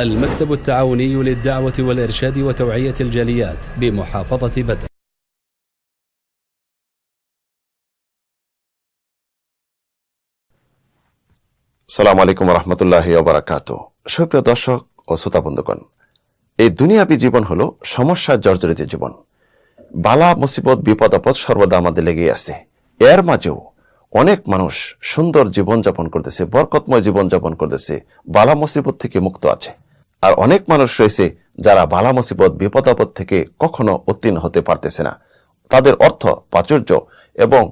المكتب التعاوني للدعوة والإرشاد وتوعية الجاليات بمحافظة بدر। আসসালামু আলাইকুম ওয়া রাহমাতুল্লাহি ওয়া বারাকাতুহু। সুপ্রিয় দর্শক ও শ্রোতা বন্ধুগণ, এই দুনিয়াবী জীবন হলো সমস্যার জর্জরিত জীবন। বালা মুসিবত বিপদ আপদ সর্বদা আমাদের লেগেই আছে। এর মাঝেও অনেক মানুষ সুন্দর জীবন যাপন করতেছে, বরকতময় জীবন যাপন করতেছে, বালা মুসিবত থেকে মুক্ত আছে। আর অনেক মানুষ রয়েছে যারা বালা মুসিবত বিপদ আপদ থেকে কখনো উত্তীর্ণ হতে পারতেছে না। তাদের অর্থ প্রাচুর্য এবং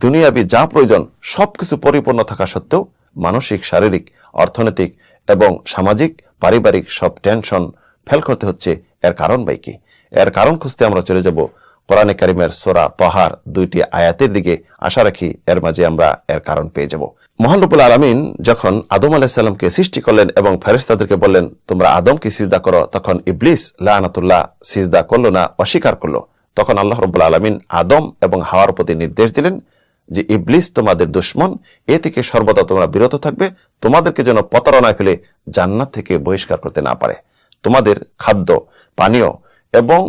দুনিয়াবী যা প্রয়োজন সবকিছু পরিপূর্ণ থাকা সত্ত্বেও মানসিক, শারীরিক, অর্থনৈতিক এবং সামাজিক, পারিবারিক সব টেনশন ফেল করতে হচ্ছে। এর কারণ ভাই কি? এর কারণ খুঁজতে আমরা চলে যাব কোরআনে কারিমের সূরা তাহার 2টি আয়াতের দিকে। আশা রাখি এর মাঝে আমরা এর কারণ পেয়ে যাব। মহান রব্বুল আলামিন যখন আদম আলাইহিস সালামকে সৃষ্টি করলেন এবং ফেরেশতাদেরকে বললেন তোমরা আদমকে সিজদা করো, তখন ইবলিস লাআনাতুল্লাহ সিজদা করলো না, অস্বীকার করলো। তখন আল্লাহ রব্বুল আলামিন আদম এবং হাওয়ার প্রতি নির্দেশ দিলেন যে ইবলিস তোমাদের দুশমন, এ থেকে সর্বদা তোমরা বিরত থাকবে, তোমাদেরকে যেন প্রতারণায় ফেলে জান্নাত থেকে বহিষ্কার করতে না পারে। তোমাদের খাদ্য, পানীয় এবং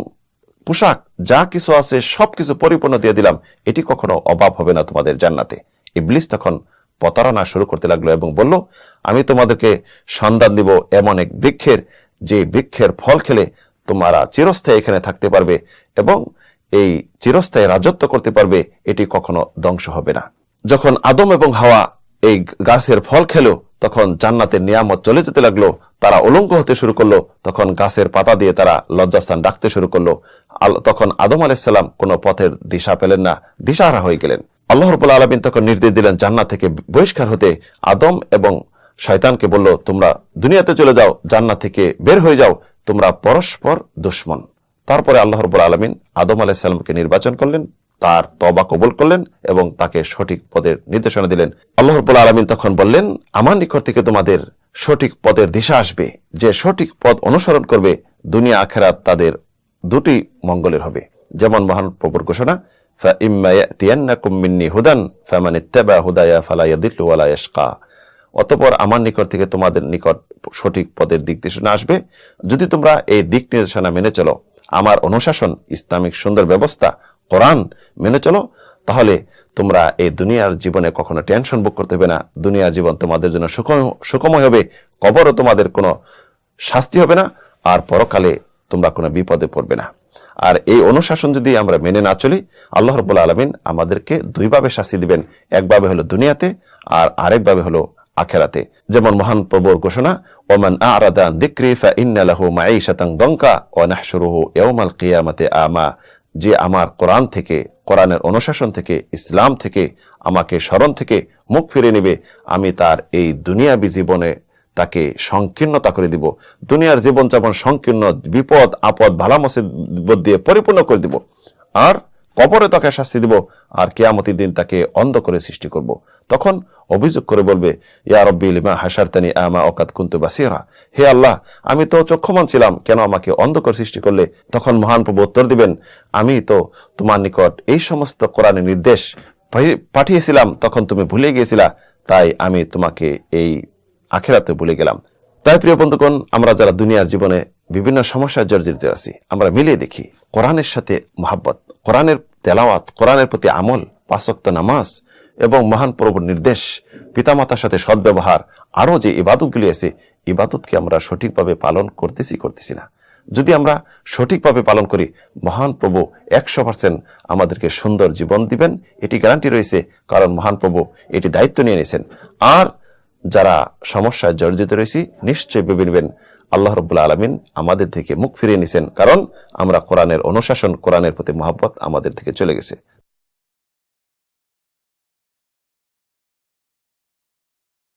পোশাক যা কিছু আছে সবকিছু পরিপূর্ণ দিয়ে দিলাম, এটি কখনো অভাব হবে না তোমাদের জান্নাতে। ইবলিস তখন প্রতারণা শুরু করতে লাগলো এবং বলল আমি তোমাদেরকে সন্ধান দিব এমন এক বৃক্ষের, যে বৃক্ষের ফল খেলে তোমরা চিরস্থায়ী এখানে থাকতে পারবে এবং এই চিরস্থায়ী রাজত্ব করতে পারবে, এটি কখনো ধ্বংস হবে না। যখন আদম এবং হাওয়া এই গাছের ফল খেলো তখন জান্নাতের নিয়ামত চলে যেতে লাগলো, তারা উলঙ্গ হতে শুরু করলো। তখন গাছের পাতা দিয়ে তারা লজ্জাস্থান ডাকতে শুরু করলো। তখন আদম আলাইহিস সালাম কোনো পথের দিশা পেলেন না, দিশাহারা হয়ে গেলেন। আল্লাহ রাব্বুল আলামিন তখন নির্দেশ দিলেন জান্নাত থেকে বহিষ্কার হতে। আদম এবং শয়তানকে বলল তোমরা দুনিয়াতে চলে যাও, জান্নাত থেকে বের হয়ে যাও, তোমরা পরস্পর দুশমন। তারপরে আল্লাহ রাব্বুল আলামিন আদম আলাইহিস সালামকে নির্বাচন করলেন, তার তওবা কবুল করলেন এবং তাকে সঠিক পদের নির্দেশনা দিলেন। আল্লাহ রাব্বুল আলামিন তখন বললেন আমার নিকট থেকে তোমাদের সঠিক পদের দিশা আসবে, যে সঠিক পথ অনুসরণ করবে দুনিয়া আখিরাত তাদের দুটি মঙ্গলের হবে। যেমন মহান প্রভুর ঘোষণা ফাইম্মা ইয়াতিয়ান্নাকুম মিন্নি হুদান ফামান ইত্তাবা হুদায়া ফালা ইয়াদিল্লু ওয়ালা ইয়াশকা। অতঃপর আমার নিকট থেকে তোমাদের নিকট সঠিক পদের দিক নির্দেশনা আসবে, যদি তোমরা এই দিক নির্দেশনা মেনে চলো, আমার অনুশাসন, ইসলামিক সুন্দর ব্যবস্থা, কোরআন মেনে চলো, তাহলে তোমরা এই দুনিয়ার জীবনে কখনো টেনশন ভোগ করতে হবে না। দুনিয়ার জীবন তোমাদের জন্য সুখময় হবে, কবরও তোমাদের কোনো শাস্তি হবে না, আর পরকালে তোমরা কোনো বিপদে পড়বে না। আর এই অনুশাসন যদি আমরা মেনে না চলি, আল্লাহ রাব্বুল আলামিন আমাদেরকে দুইভাবে শাস্তি দিবেন, একভাবে হলো দুনিয়াতে আর আরেকভাবে হলো আখিরাতে। যেমন মহান প্রভুর ঘোষণা ওমান আ'রাদা আন যিকরি ফাইন্না লাহু মাঈশাতান দঙ্কা ওয়া নাহশুরুহু ইয়াওমাল কিয়ামাতি আমা। যে আমার কোরআন থেকে, কোরআনের অনুশাসন থেকে, ইসলাম থেকে, আমাকে স্মরণ থেকে মুখ ফিরে নেবে, আমি তার এই দুনিয়াবী জীবনে তাকে সংকীর্ণতা করে দিব। দুনিয়ার জীবন যেমন সংকীর্ণ, বিপদ আপদ ভালা মুসিবত দিয়ে পরিপূর্ণ করে দিব, আর কবরে তাকে শাস্তি দিব, আর কিয়ামতের দিন তাকে অন্ধ করে সৃষ্টি করব। তখন অভিযোগ করে বলবে ইয়া রব্বি লিমা হাশারতানি আমা ওয়াকাদ কুনতু বাসীরা, হে আল্লাহ আমি তো চক্ষুমান ছিলাম, কেন আমাকে অন্ধ করে সৃষ্টি করলে? তখন মহান প্রভু উত্তর দিবেন আমি তো তোমার নিকট এই সমস্ত কোরআনের নির্দেশ পাঠিয়েছিলাম, তখন তুমি ভুলে গিয়েছিলা, তাই আমি তোমাকে এই আখিরাতে ভুলে গেলাম। তাই প্রিয় বন্ধুগণ, আমরা যারা দুনিয়ার জীবনে বিভিন্ন সমস্যায় জর্জরিত আছি, আমরা মিলিয়ে দেখি কোরআনের সাথে মহাব্বত, কোরআনের তেলাওয়াত, কোরআনের প্রতি আমল, 5 ওয়াক্ত নামাজ এবং মহান প্রভুর নির্দেশ, পিতামাতার সাথে সদ্ব্যবহার, আরও যে ইবাদতগুলি আছে, ইবাদতকে আমরা সঠিকভাবে পালন করতেছি না। যদি আমরা সঠিকভাবে পালন করি, মহান প্রভু 100% আমাদেরকে সুন্দর জীবন দিবেন, এটি গ্যারান্টি রয়েছে, কারণ মহান প্রভু এটি দায়িত্ব নিয়ে নিয়েছেন। আর যারা সমস্যায় জর্জরিত রয়েছি, নিশ্চয়ই ভেবে নেবেন আল্লাহ রাব্বুল আলামিন আমাদের থেকে মুখ ফিরিয়ে নিছেন, কারণ আমরা কোরআনের অনুশাসন, কোরআনের প্রতি মহব্বত আমাদের থেকে চলে গেছে।